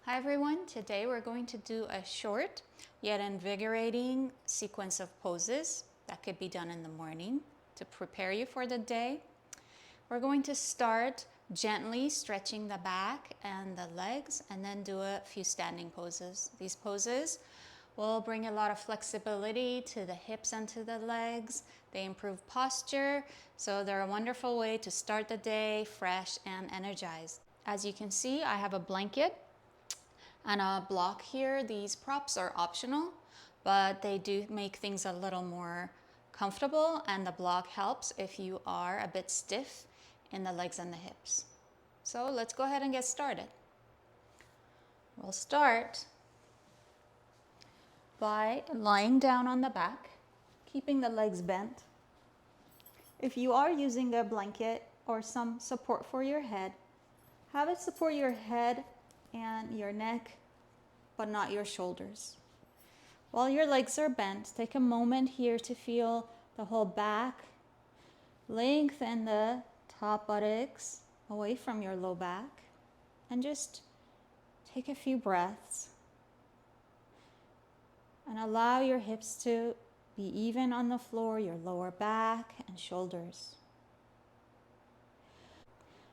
Hi everyone, today we're going to do a short yet invigorating sequence of poses that could be done in the morning to prepare you for the day. We're going to start gently stretching the back and the legs and then do a few standing poses. These poses will bring a lot of flexibility to the hips and to the legs. They improve posture, so they're a wonderful way to start the day fresh and energized. As you can see, I have a blanket and a block here. These props are optional, but they do make things a little more comfortable, and the block helps if you are a bit stiff in the legs and the hips. So let's go ahead and get started. We'll start by lying down on the back, keeping the legs bent. If you are using a blanket or some support for your head, have it support your head and your neck, but not your shoulders. While your legs are bent, take a moment here to feel the whole back. Lengthen the top buttocks away from your low back and just take a few breaths. And allow your hips to be even on the floor, your lower back and shoulders.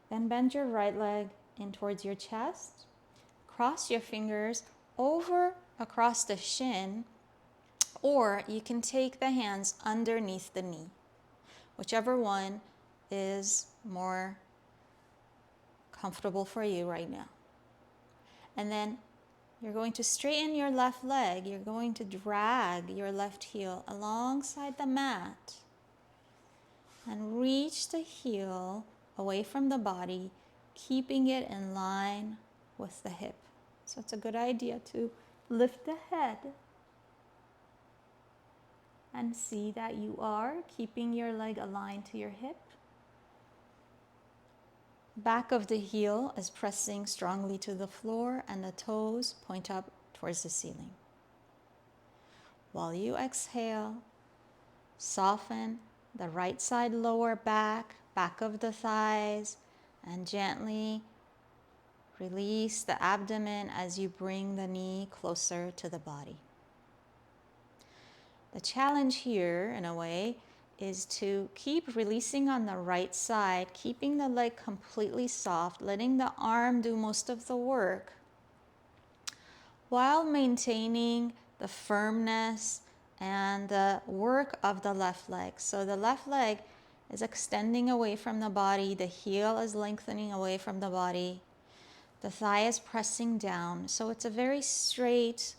Then bend your right leg in towards your chest. Cross your fingers over across the shin, or you can take the hands underneath the knee, whichever one is more comfortable for you right now. And then you're going to straighten your left leg. You're going to drag your left heel alongside the mat and reach the heel away from the body, keeping it in line with the hip. So it's a good idea to lift the head and see that you are keeping your leg aligned to your hip. Back of the heel is pressing strongly to the floor and the toes point up towards the ceiling. While you exhale, soften the right side lower back, back of the thighs, and gently release the abdomen as you bring the knee closer to the body. The challenge here, in a way, is to keep releasing on the right side, keeping the leg completely soft, letting the arm do most of the work, while maintaining the firmness and the work of the left leg. So the left leg is extending away from the body, the heel is lengthening away from the body, the thigh is pressing down. So it's a very straight,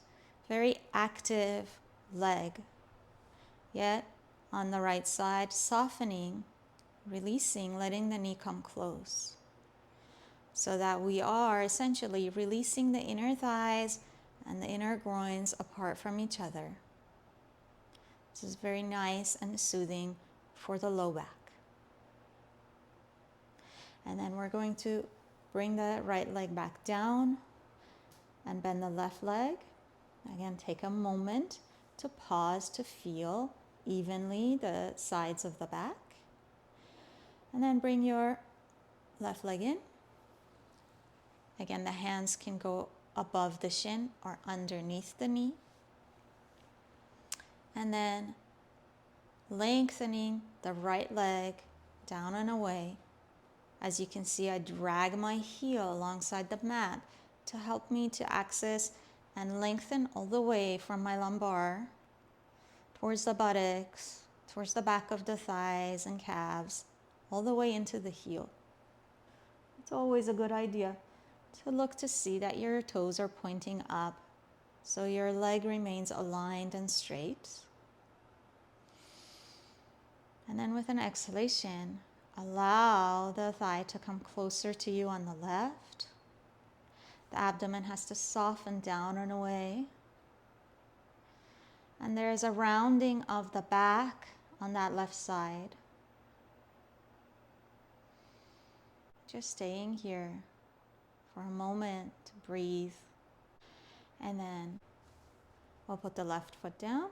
very active leg. Yet on the right side, softening, releasing, letting the knee come close. So that we are essentially releasing the inner thighs and the inner groins apart from each other. This is very nice and soothing for the low back. And then we're going to bring the right leg back down and bend the left leg. Again, take a moment to pause to feel evenly the sides of the back. And then bring your left leg in. Again, the hands can go above the shin or underneath the knee. And then lengthening the right leg down and away. As you can see, I drag my heel alongside the mat to help me to access and lengthen all the way from my lumbar towards the buttocks, towards the back of the thighs and calves, all the way into the heel. It's always a good idea to look to see that your toes are pointing up so your leg remains aligned and straight. And then with an exhalation, allow the thigh to come closer to you on the left. The abdomen has to soften down and away. And there is a rounding of the back on that left side. Just staying here for a moment to breathe. And then we'll put the left foot down,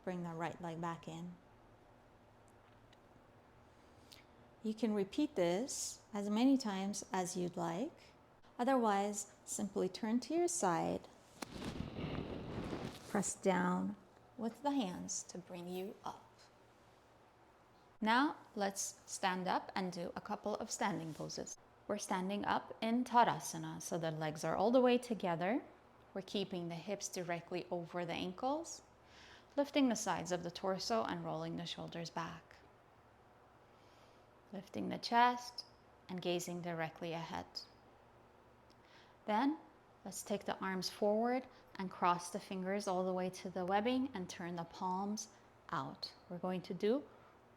bring the right leg back in. You can repeat this as many times as you'd like. Otherwise, simply turn to your side. Press down with the hands to bring you up. Now, let's stand up and do a couple of standing poses. We're standing up in Tadasana, so the legs are all the way together. We're keeping the hips directly over the ankles, lifting the sides of the torso and rolling the shoulders back. Lifting the chest and gazing directly ahead. Then, let's take the arms forward and cross the fingers all the way to the webbing and turn the palms out. We're going to do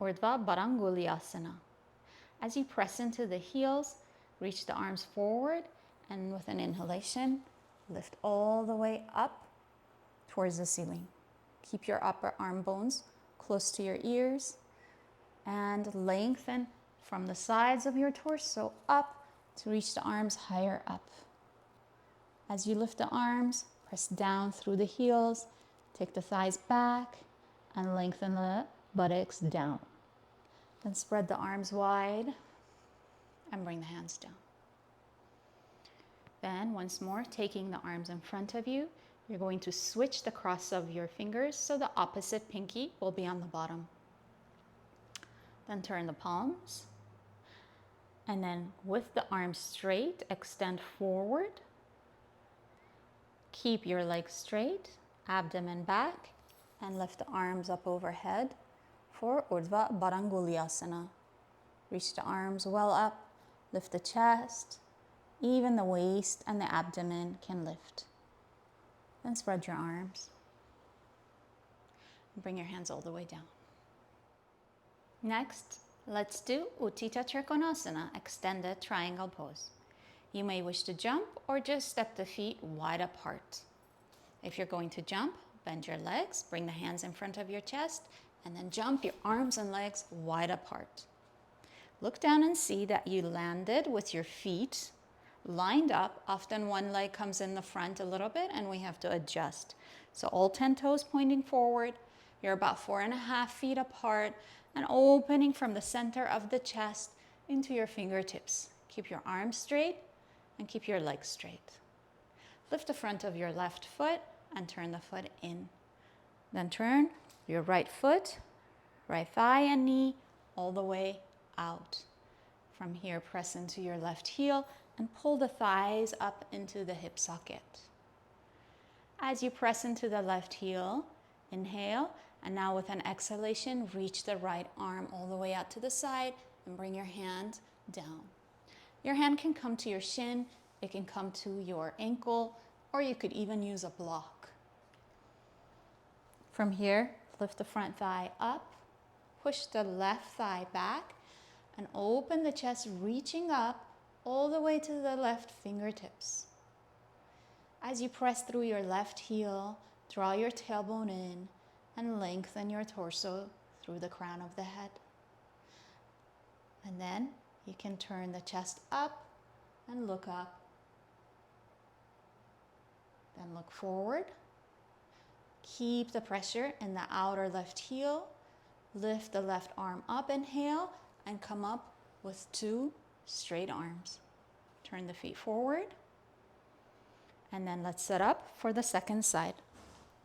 Urdhva Badanguliasana. As you press into the heels, reach the arms forward and with an inhalation, lift all the way up towards the ceiling. Keep your upper arm bones close to your ears and lengthen from the sides of your torso up to reach the arms higher up. As you lift the arms, press down through the heels, take the thighs back, and lengthen the buttocks down. Then spread the arms wide and bring the hands down. Then once more, taking the arms in front of you, you're going to switch the cross of your fingers so the opposite pinky will be on the bottom. Then turn the palms. And then with the arms straight, extend forward. Keep your legs straight, abdomen back, and lift the arms up overhead for Urdhva Badanguliasana. Reach the arms well up, lift the chest, even the waist and the abdomen can lift. Then spread your arms. And bring your hands all the way down. Next, let's do Uthita Trikonasana, extended triangle pose. You may wish to jump or just step the feet wide apart. If you're going to jump, bend your legs, bring the hands in front of your chest, and then jump your arms and legs wide apart. Look down and see that you landed with your feet lined up. Often one leg comes in the front a little bit and we have to adjust. So all 10 toes pointing forward. You're about 4.5 feet apart and opening from the center of the chest into your fingertips. Keep your arms straight and keep your legs straight. Lift the front of your left foot and turn the foot in. Then turn your right foot, right thigh and knee all the way out. From here, press into your left heel and pull the thighs up into the hip socket. As you press into the left heel, inhale, and now with an exhalation, reach the right arm all the way out to the side and bring your hand down. Your hand can come to your shin, it can come to your ankle, or you could even use a block. From here, lift the front thigh up, push the left thigh back, and open the chest, reaching up all the way to the left fingertips. As you press through your left heel, draw your tailbone in and lengthen your torso through the crown of the head. And then you can turn the chest up and look up. Then look forward. Keep the pressure in the outer left heel. Lift the left arm up, inhale, and come up with 2 straight arms. Turn the feet forward. And then let's set up for the second side.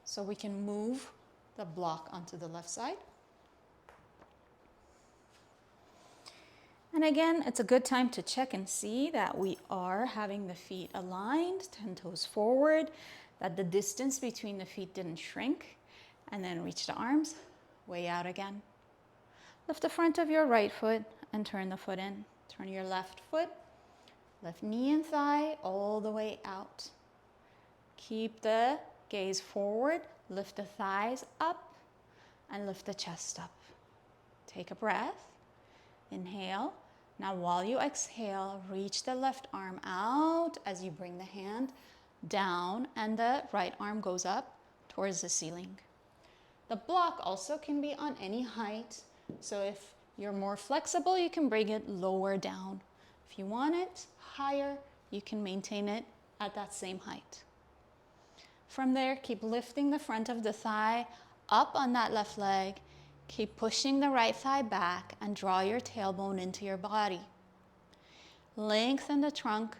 So we can move the block onto the left side. And again, it's a good time to check and see that we are having the feet aligned, 10 toes forward, that the distance between the feet didn't shrink, and then reach the arms way out again. Lift the front of your right foot and turn the foot in. Turn your left foot, left knee and thigh all the way out. Keep the gaze forward, lift the thighs up, and lift the chest up. Take a breath. Inhale. Now while you exhale, reach the left arm out as you bring the hand down and the right arm goes up towards the ceiling. The block also can be on any height. So if you're more flexible, you can bring it lower down. If you want it higher, you can maintain it at that same height. From there, keep lifting the front of the thigh up on that left leg. Keep pushing the right thigh back and draw your tailbone into your body. Lengthen the trunk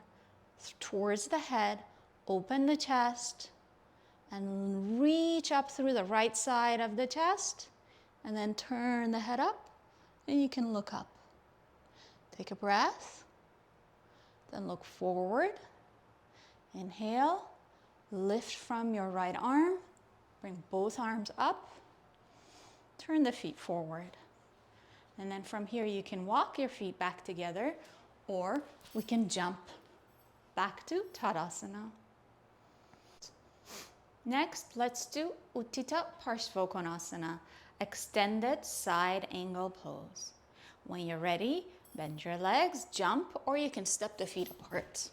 towards the head, open the chest, and reach up through the right side of the chest, and then turn the head up, and you can look up. Take a breath, then look forward. Inhale, lift from your right arm, bring both arms up, turn the feet forward. And then from here you can walk your feet back together, or we can jump back to Tadasana. Next, let's do Uthita Parsvokonasana, extended side angle pose. When you're ready, bend your legs, jump, or you can step the feet apart.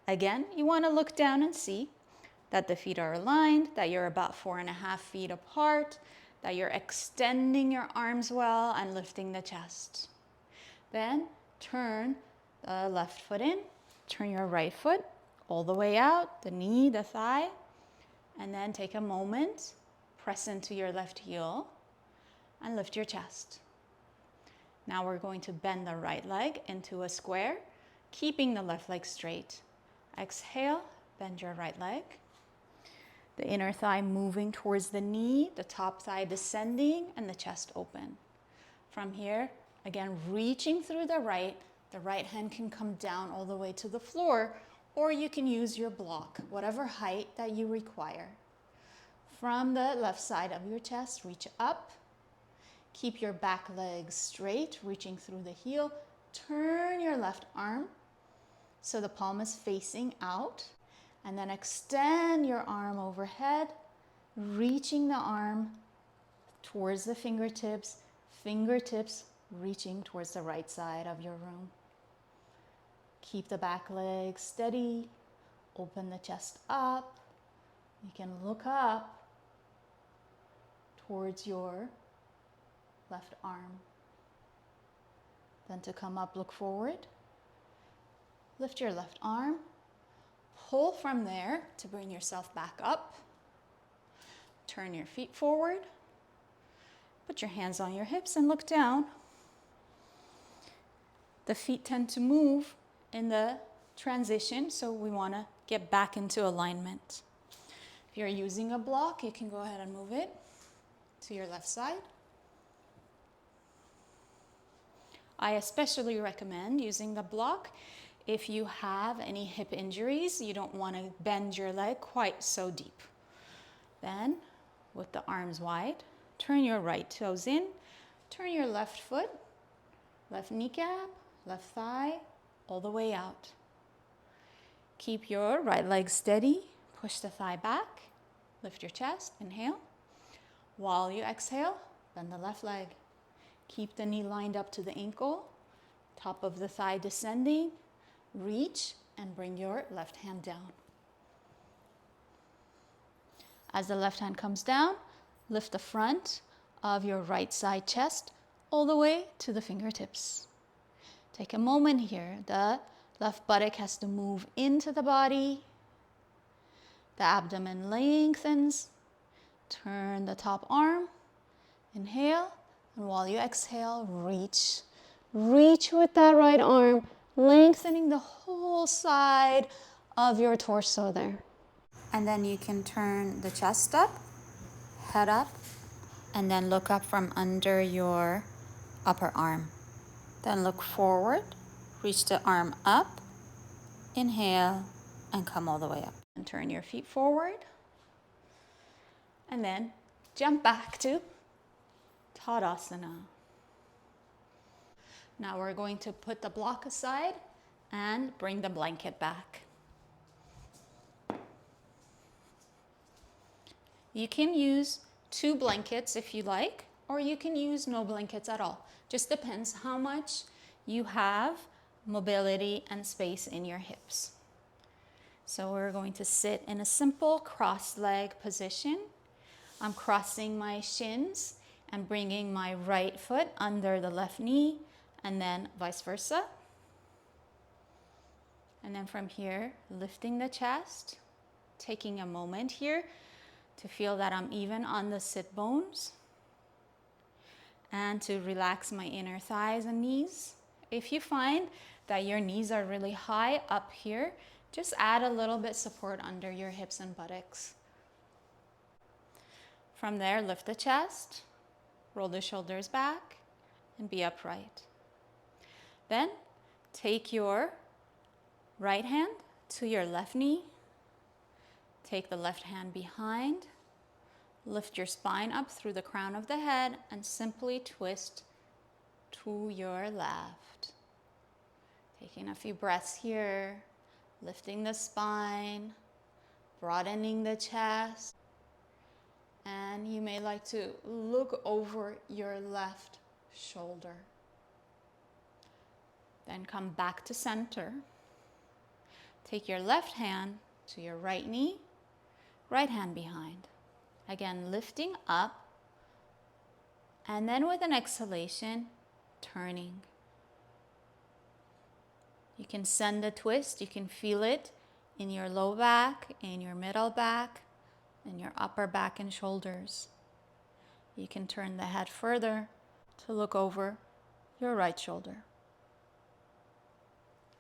Again, you want to look down and see that the feet are aligned, that you're about 4.5 feet apart, that you're extending your arms well and lifting the chest. Then turn the left foot in, turn your right foot all the way out, the knee, the thigh, and then take a moment, press into your left heel and lift your chest. Now we're going to bend the right leg into a square, keeping the left leg straight. Exhale, bend your right leg. The inner thigh moving towards the knee, the top thigh descending, and the chest open. From here, again, reaching through the right hand can come down all the way to the floor, or you can use your block, whatever height that you require. From the left side of your chest, reach up. Keep your back leg straight, reaching through the heel. Turn your left arm so the palm is facing out. And then extend your arm overhead, reaching the arm towards the fingertips, fingertips reaching towards the right side of your room. Keep the back leg steady, open the chest up. You can look up towards your left arm. Then to come up, look forward. Lift your left arm. Pull from there to bring yourself back up. Turn your feet forward. Put your hands on your hips and look down. The feet tend to move in the transition, so we want to get back into alignment. If you're using a block, you can go ahead and move it to your left side. I especially recommend using the block if you have any hip injuries. You don't want to bend your leg quite so deep. Then, with the arms wide, turn your right toes in, turn your left foot, left kneecap, left thigh, all the way out. Keep your right leg steady, push the thigh back, lift your chest, inhale. While you exhale, bend the left leg. Keep the knee lined up to the ankle, top of the thigh descending. Reach and bring your left hand down. As the left hand comes down, lift the front of your right side chest all the way to the fingertips. Take a moment here. The left buttock has to move into the body. The abdomen lengthens. Turn the top arm. Inhale. And while you exhale, reach. Reach with that right arm, lengthening the whole side of your torso there. And then you can turn the chest up, head up, and then look up from under your upper arm. Then look forward, reach the arm up, inhale, and come all the way up. And turn your feet forward, and then jump back to Tadasana. Now we're going to put the block aside and bring the blanket back. You can use 2 blankets if you like, or you can use no blankets at all. Just depends how much you have mobility and space in your hips. So we're going to sit in a simple cross-leg position. I'm crossing my shins and bringing my right foot under the left knee, and then vice versa. And then from here, lifting the chest, taking a moment here to feel that I'm even on the sit bones, and to relax my inner thighs and knees. If you find that your knees are really high up here, Just add a little bit support under your hips and buttocks. From there, lift the chest, roll the shoulders back, and be upright. Then, take your right hand to your left knee. Take the left hand behind. Lift your spine up through the crown of the head and simply twist to your left. Taking a few breaths here, lifting the spine, broadening the chest. And you may like to look over your left shoulder. Then come back to center. Take your left hand to your right knee, right hand behind. Again, lifting up, and then with an exhalation, turning. You can send a twist, you can feel it in your low back, in your middle back, in your upper back and shoulders. You can turn the head further to look over your right shoulder.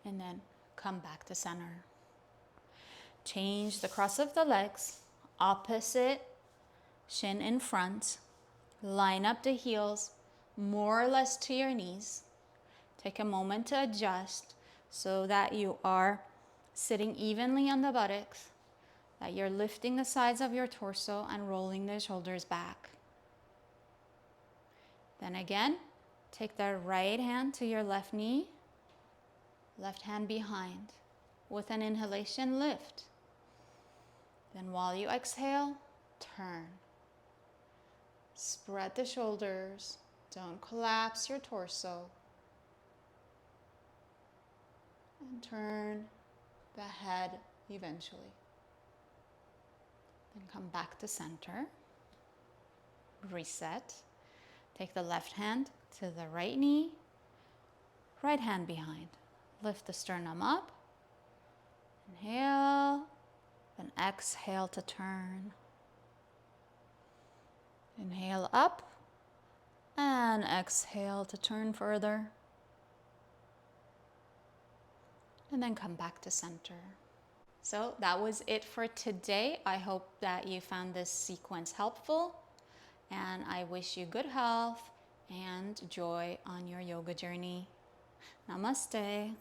And then come back to center. Change the cross of the legs, opposite shin in front. Line up the heels more or less to your knees. Take a moment to adjust so that you are sitting evenly on the buttocks, that you're lifting the sides of your torso and rolling the shoulders back. Then again, take the right hand to your left knee, left hand behind. With an inhalation, lift. Then while you exhale, turn. Spread the shoulders. Don't collapse your torso. And turn the head eventually. Then come back to center. Reset. Take the left hand to the right knee, right hand behind. Lift the sternum up. Inhale, then exhale to turn. Inhale up, and exhale to turn further. And then come back to center. So that was it for today. I hope that you found this sequence helpful, and I wish you good health and joy on your yoga journey. Namaste.